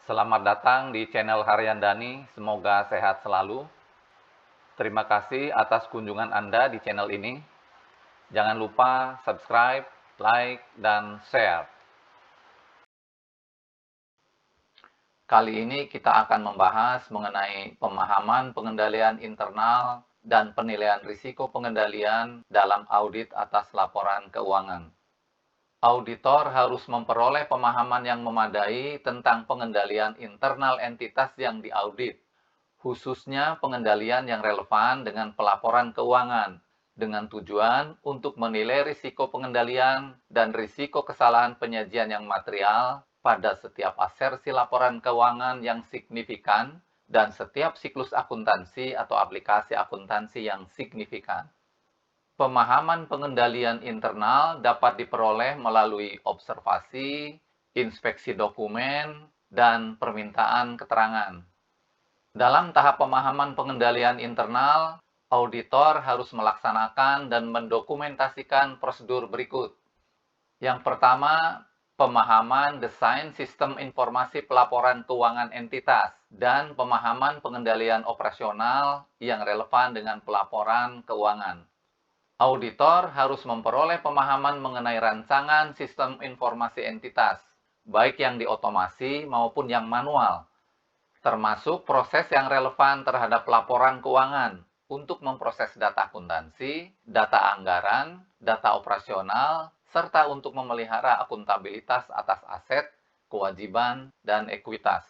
Selamat datang di channel Harian Dani, semoga sehat selalu. Terima kasih atas kunjungan Anda di channel ini. Jangan lupa subscribe, like, dan share. Kali ini kita akan membahas mengenai pemahaman pengendalian internal dan penilaian risiko pengendalian dalam audit atas laporan keuangan. Auditor harus memperoleh pemahaman yang memadai tentang pengendalian internal entitas yang diaudit, khususnya pengendalian yang relevan dengan pelaporan keuangan, dengan tujuan untuk menilai risiko pengendalian dan risiko kesalahan penyajian yang material pada setiap asersi laporan keuangan yang signifikan dan setiap siklus akuntansi atau aplikasi akuntansi yang signifikan. Pemahaman pengendalian internal dapat diperoleh melalui observasi, inspeksi dokumen, dan permintaan keterangan. Dalam tahap pemahaman pengendalian internal, auditor harus melaksanakan dan mendokumentasikan prosedur berikut. Yang pertama, pemahaman desain sistem informasi pelaporan keuangan entitas dan pemahaman pengendalian operasional yang relevan dengan pelaporan keuangan. Auditor harus memperoleh pemahaman mengenai rancangan sistem informasi entitas, baik yang diotomasi maupun yang manual, termasuk proses yang relevan terhadap laporan keuangan untuk memproses data akuntansi, data anggaran, data operasional, serta untuk memelihara akuntabilitas atas aset, kewajiban, dan ekuitas.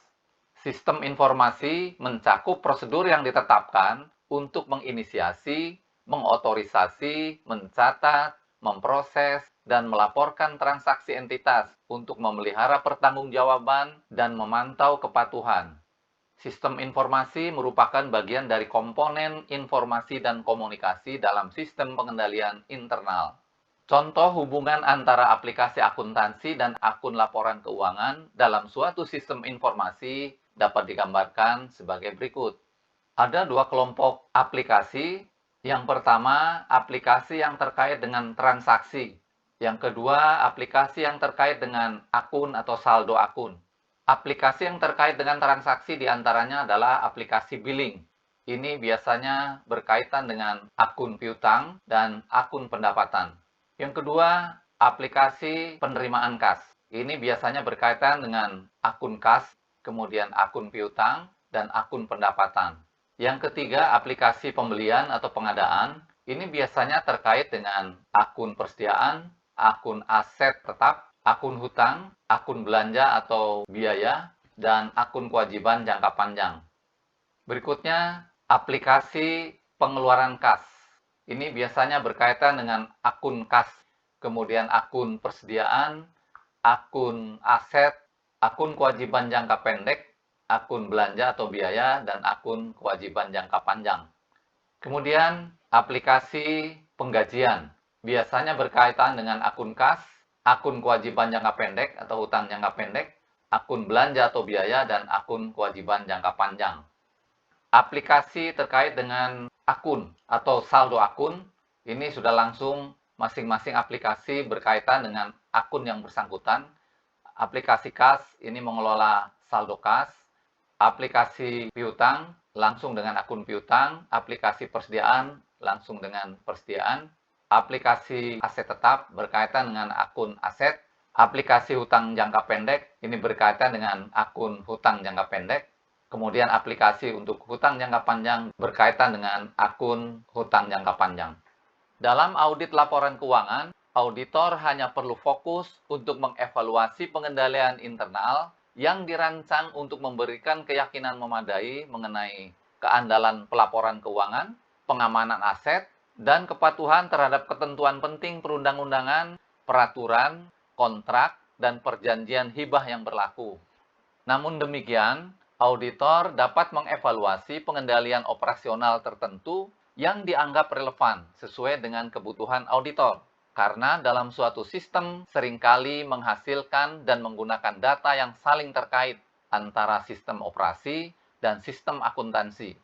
Sistem informasi mencakup prosedur yang ditetapkan untuk menginisiasi, mengotorisasi, mencatat, memproses, dan melaporkan transaksi entitas untuk memelihara pertanggungjawaban dan memantau kepatuhan. Sistem informasi merupakan bagian dari komponen informasi dan komunikasi dalam sistem pengendalian internal. Contoh hubungan antara aplikasi akuntansi dan akun laporan keuangan dalam suatu sistem informasi dapat digambarkan sebagai berikut. Ada dua kelompok aplikasi. Yang pertama, aplikasi yang terkait dengan transaksi. Yang kedua, aplikasi yang terkait dengan akun atau saldo akun. Aplikasi yang terkait dengan transaksi diantaranya adalah aplikasi billing. Ini biasanya berkaitan dengan akun piutang dan akun pendapatan. Yang kedua, aplikasi penerimaan kas. Ini biasanya berkaitan dengan akun kas, kemudian akun piutang, dan akun pendapatan. Yang ketiga, aplikasi pembelian atau pengadaan. Ini biasanya terkait dengan akun persediaan, akun aset tetap, akun hutang, akun belanja atau biaya, dan akun kewajiban jangka panjang. Berikutnya, aplikasi pengeluaran kas. Ini biasanya berkaitan dengan akun kas, kemudian akun persediaan, akun aset, akun kewajiban jangka pendek, akun belanja atau biaya, dan akun kewajiban jangka panjang. Kemudian, aplikasi penggajian. Biasanya berkaitan dengan akun kas, akun kewajiban jangka pendek atau hutang jangka pendek, akun belanja atau biaya, dan akun kewajiban jangka panjang. Aplikasi terkait dengan akun atau saldo akun, ini sudah langsung masing-masing aplikasi berkaitan dengan akun yang bersangkutan. Aplikasi kas ini mengelola saldo kas, aplikasi piutang langsung dengan akun piutang, aplikasi persediaan langsung dengan persediaan, aplikasi aset tetap berkaitan dengan akun aset, aplikasi hutang jangka pendek ini berkaitan dengan akun hutang jangka pendek, kemudian aplikasi untuk hutang jangka panjang berkaitan dengan akun hutang jangka panjang. Dalam audit laporan keuangan, auditor hanya perlu fokus untuk mengevaluasi pengendalian internal yang dirancang untuk memberikan keyakinan memadai mengenai keandalan pelaporan keuangan, pengamanan aset, dan kepatuhan terhadap ketentuan penting perundang-undangan, peraturan, kontrak, dan perjanjian hibah yang berlaku. Namun demikian, auditor dapat mengevaluasi pengendalian operasional tertentu yang dianggap relevan sesuai dengan kebutuhan auditor. Karena dalam suatu sistem seringkali menghasilkan dan menggunakan data yang saling terkait antara sistem operasi dan sistem akuntansi.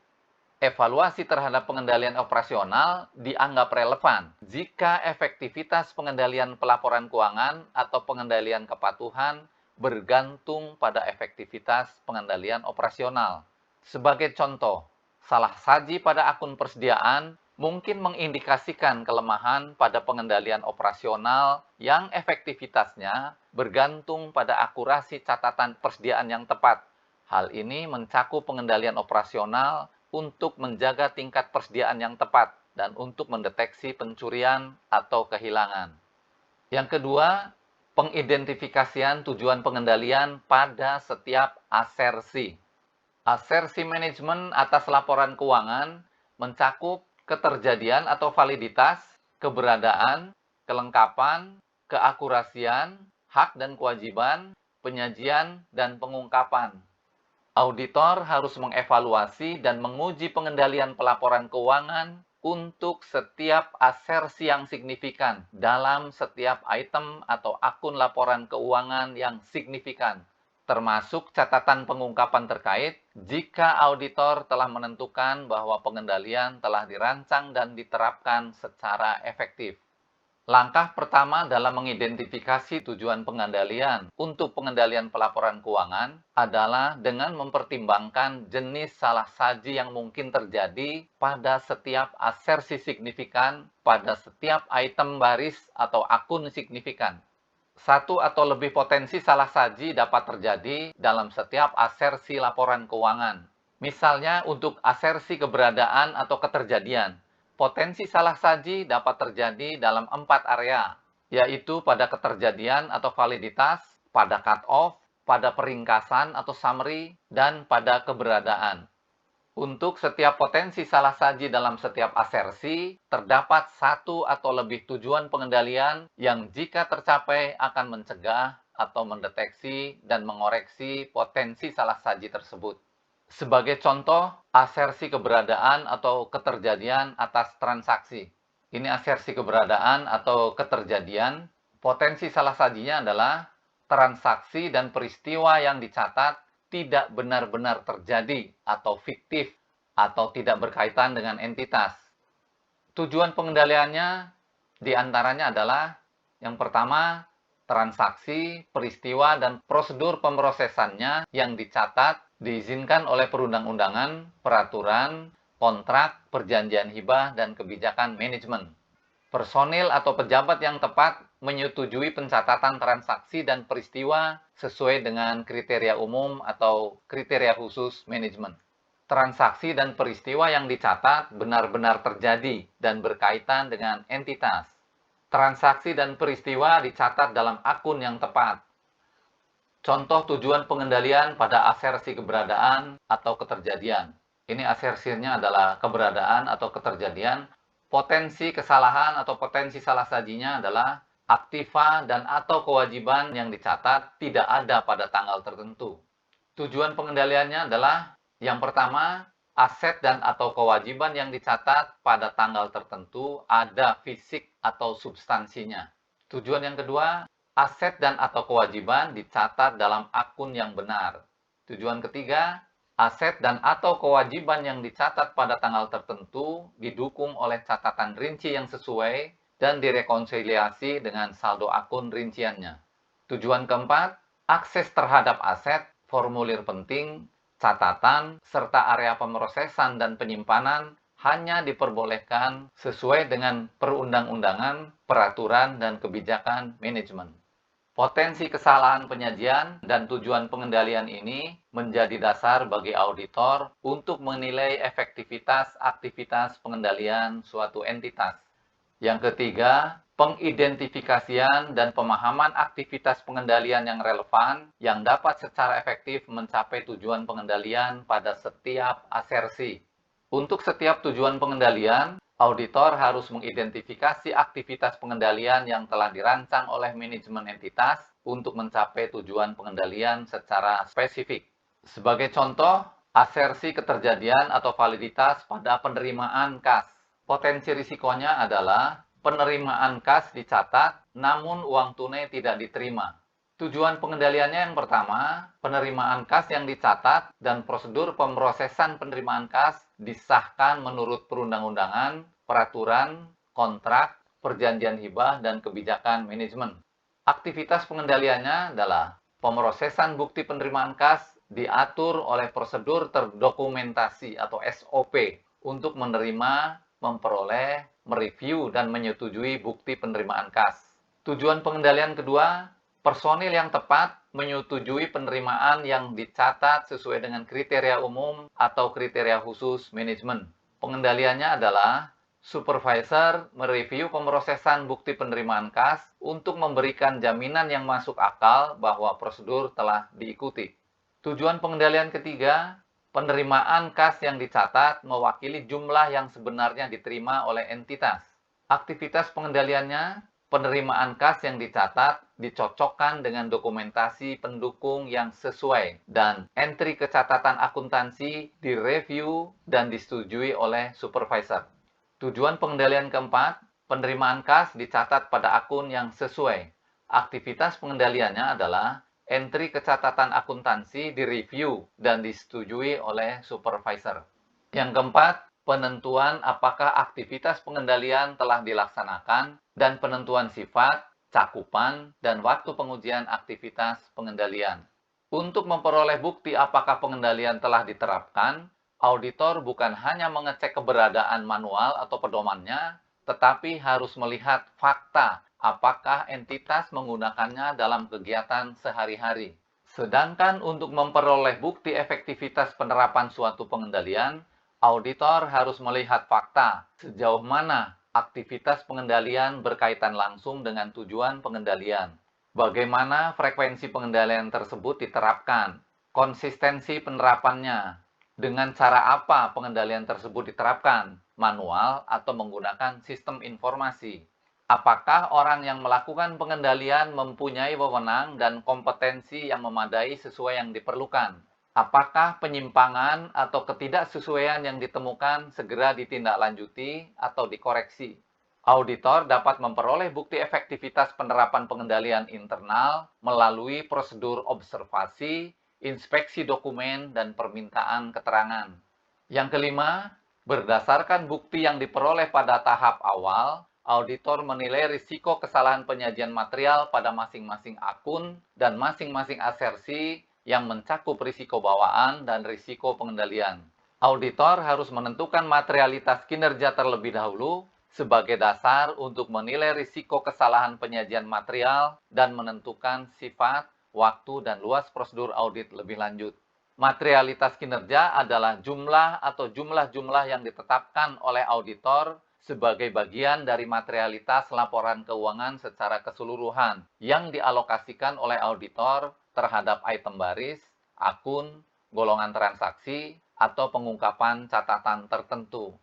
Evaluasi terhadap pengendalian operasional dianggap relevan jika efektivitas pengendalian pelaporan keuangan atau pengendalian kepatuhan bergantung pada efektivitas pengendalian operasional. Sebagai contoh, salah saji pada akun persediaan mungkin mengindikasikan kelemahan pada pengendalian operasional yang efektivitasnya bergantung pada akurasi catatan persediaan yang tepat. Hal ini mencakup pengendalian operasional untuk menjaga tingkat persediaan yang tepat dan untuk mendeteksi pencurian atau kehilangan. Yang kedua, pengidentifikasian tujuan pengendalian pada setiap asersi. Asersi manajemen atas laporan keuangan mencakup keterjadian atau validitas, keberadaan, kelengkapan, keakurasian, hak dan kewajiban, penyajian, dan pengungkapan. Auditor harus mengevaluasi dan menguji pengendalian pelaporan keuangan untuk setiap asersi yang signifikan dalam setiap item atau akun laporan keuangan yang signifikan, termasuk catatan pengungkapan terkait jika auditor telah menentukan bahwa pengendalian telah dirancang dan diterapkan secara efektif. Langkah pertama dalam mengidentifikasi tujuan pengendalian untuk pengendalian pelaporan keuangan adalah dengan mempertimbangkan jenis salah saji yang mungkin terjadi pada setiap asersi signifikan pada setiap item baris atau akun signifikan. Satu atau lebih potensi salah saji dapat terjadi dalam setiap asersi laporan keuangan. Misalnya untuk asersi keberadaan atau keterjadian. Potensi salah saji dapat terjadi dalam 4 area, yaitu pada keterjadian atau validitas, pada cut-off, pada peringkasan atau summary, dan pada keberadaan. Untuk setiap potensi salah saji dalam setiap asersi, terdapat satu atau lebih tujuan pengendalian yang jika tercapai akan mencegah atau mendeteksi dan mengoreksi potensi salah saji tersebut. Sebagai contoh, asersi keberadaan atau keterjadian atas transaksi. Ini asersi keberadaan atau keterjadian. Potensi salah sajinya adalah transaksi dan peristiwa yang dicatat tidak benar-benar terjadi atau fiktif atau tidak berkaitan dengan entitas. Tujuan pengendaliannya diantaranya adalah yang pertama, transaksi, peristiwa, dan prosedur pemrosesannya yang dicatat diizinkan oleh perundang-undangan, peraturan, kontrak, perjanjian hibah, dan kebijakan manajemen. Personil atau pejabat yang tepat menyetujui pencatatan transaksi dan peristiwa sesuai dengan kriteria umum atau kriteria khusus manajemen. Transaksi dan peristiwa yang dicatat benar-benar terjadi dan berkaitan dengan entitas. Transaksi dan peristiwa dicatat dalam akun yang tepat. Contoh tujuan pengendalian pada asersi keberadaan atau keterjadian. Ini asersinya adalah keberadaan atau keterjadian. Potensi kesalahan atau potensi salah sajinya adalah aktiva dan atau kewajiban yang dicatat tidak ada pada tanggal tertentu. Tujuan pengendaliannya adalah yang pertama, aset dan atau kewajiban yang dicatat pada tanggal tertentu ada fisik atau substansinya. Tujuan yang kedua, aset dan atau kewajiban dicatat dalam akun yang benar. Tujuan ketiga, aset dan atau kewajiban yang dicatat pada tanggal tertentu didukung oleh catatan rinci yang sesuai dan direkonsiliasi dengan saldo akun rinciannya. Tujuan keempat, akses terhadap aset, formulir penting, catatan, serta area pemrosesan dan penyimpanan hanya diperbolehkan sesuai dengan perundang-undangan, peraturan, dan kebijakan manajemen. Potensi kesalahan penyajian dan tujuan pengendalian ini menjadi dasar bagi auditor untuk menilai efektivitas aktivitas pengendalian suatu entitas. Yang ketiga, pengidentifikasian dan pemahaman aktivitas pengendalian yang relevan yang dapat secara efektif mencapai tujuan pengendalian pada setiap asersi. Untuk setiap tujuan pengendalian, auditor harus mengidentifikasi aktivitas pengendalian yang telah dirancang oleh manajemen entitas untuk mencapai tujuan pengendalian secara spesifik. Sebagai contoh, asersi keterjadian atau validitas pada penerimaan kas. Potensi risikonya adalah penerimaan kas dicatat, namun uang tunai tidak diterima. Tujuan pengendaliannya yang pertama, penerimaan kas yang dicatat dan prosedur pemrosesan penerimaan kas disahkan menurut perundang-undangan, peraturan, kontrak, perjanjian hibah, dan kebijakan manajemen. Aktivitas pengendaliannya adalah Pemrosesan bukti penerimaan kas diatur oleh prosedur terdokumentasi atau SOP untuk menerima, memperoleh, mereview, dan menyetujui bukti penerimaan kas. Tujuan pengendalian kedua, personil yang tepat menyetujui penerimaan yang dicatat sesuai dengan kriteria umum atau kriteria khusus manajemen. Pengendaliannya adalah supervisor mereview pemrosesan bukti penerimaan kas untuk memberikan jaminan yang masuk akal bahwa prosedur telah diikuti. Tujuan pengendalian ketiga, penerimaan kas yang dicatat mewakili jumlah yang sebenarnya diterima oleh entitas. Aktivitas pengendaliannya, penerimaan kas yang dicatat dicocokkan dengan dokumentasi pendukung yang sesuai dan entry kecatatan akuntansi direview dan disetujui oleh supervisor. Tujuan pengendalian keempat, penerimaan kas dicatat pada akun yang sesuai. Aktivitas pengendaliannya adalah entry kecatatan akuntansi direview dan disetujui oleh supervisor. Yang keempat, penentuan apakah aktivitas pengendalian telah dilaksanakan dan penentuan sifat, cakupan, dan waktu pengujian aktivitas pengendalian. Untuk memperoleh bukti apakah pengendalian telah diterapkan, auditor bukan hanya mengecek keberadaan manual atau pedomannya, tetapi harus melihat fakta apakah entitas menggunakannya dalam kegiatan sehari-hari. Sedangkan untuk memperoleh bukti efektivitas penerapan suatu pengendalian, auditor harus melihat fakta sejauh mana aktivitas pengendalian berkaitan langsung dengan tujuan pengendalian. Bagaimana frekuensi pengendalian tersebut diterapkan, konsistensi penerapannya, dengan cara apa pengendalian tersebut diterapkan, manual atau menggunakan sistem informasi. Apakah orang yang melakukan pengendalian mempunyai wewenang dan kompetensi yang memadai sesuai yang diperlukan? Apakah penyimpangan atau ketidaksesuaian yang ditemukan segera ditindaklanjuti atau dikoreksi? Auditor dapat memperoleh bukti efektivitas penerapan pengendalian internal melalui prosedur observasi, inspeksi dokumen, dan permintaan keterangan. Yang kelima, berdasarkan bukti yang diperoleh pada tahap awal, auditor menilai risiko kesalahan penyajian material pada masing-masing akun dan masing-masing asersi yang mencakup risiko bawaan dan risiko pengendalian. Auditor harus menentukan materialitas kinerja terlebih dahulu sebagai dasar untuk menilai risiko kesalahan penyajian material dan menentukan sifat, waktu, dan luas prosedur audit lebih lanjut. Materialitas kinerja adalah jumlah atau jumlah-jumlah yang ditetapkan oleh auditor sebagai bagian dari materialitas laporan keuangan secara keseluruhan yang dialokasikan oleh auditor terhadap item baris, akun, golongan transaksi, atau pengungkapan catatan tertentu.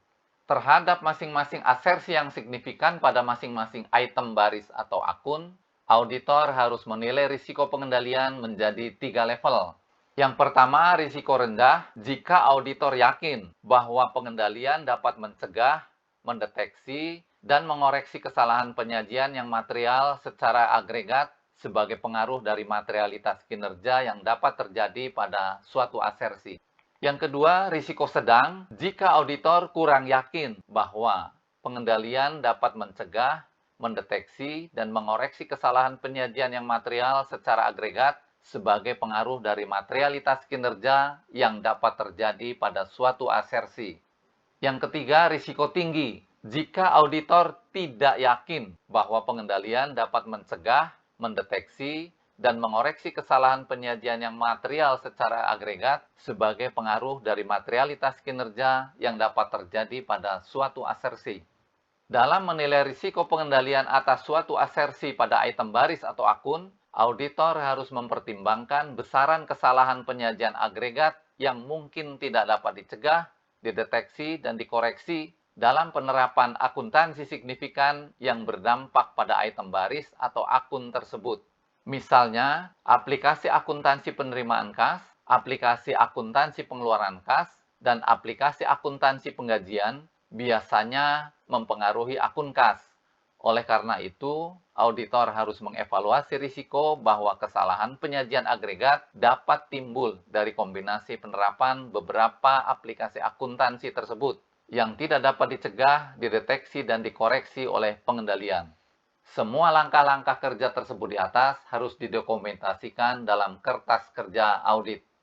Terhadap masing-masing asersi yang signifikan pada masing-masing item baris atau akun, auditor harus menilai risiko pengendalian menjadi 3 level. Yang pertama, risiko rendah jika auditor yakin bahwa pengendalian dapat mencegah, mendeteksi, dan mengoreksi kesalahan penyajian yang material secara agregat sebagai pengaruh dari materialitas kinerja yang dapat terjadi pada suatu asersi. Yang kedua, risiko sedang jika auditor kurang yakin bahwa pengendalian dapat mencegah, mendeteksi, dan mengoreksi kesalahan penyajian yang material secara agregat sebagai pengaruh dari materialitas kinerja yang dapat terjadi pada suatu asersi. Yang ketiga, risiko tinggi jika auditor tidak yakin bahwa pengendalian dapat mencegah, mendeteksi, dan mengoreksi kesalahan penyajian yang material secara agregat sebagai pengaruh dari materialitas kinerja yang dapat terjadi pada suatu asersi. Dalam menilai risiko pengendalian atas suatu asersi pada item baris atau akun, auditor harus mempertimbangkan besaran kesalahan penyajian agregat yang mungkin tidak dapat dicegah, dideteksi, dan dikoreksi dalam penerapan akuntansi signifikan yang berdampak pada item baris atau akun tersebut. Misalnya, aplikasi akuntansi penerimaan kas, aplikasi akuntansi pengeluaran kas, dan aplikasi akuntansi penggajian biasanya mempengaruhi akun kas. Oleh karena itu, auditor harus mengevaluasi risiko bahwa kesalahan penyajian agregat dapat timbul dari kombinasi penerapan beberapa aplikasi akuntansi tersebut yang tidak dapat dicegah, dideteksi, dan dikoreksi oleh pengendalian. Semua langkah-langkah kerja tersebut di atas harus didokumentasikan dalam kertas kerja audit.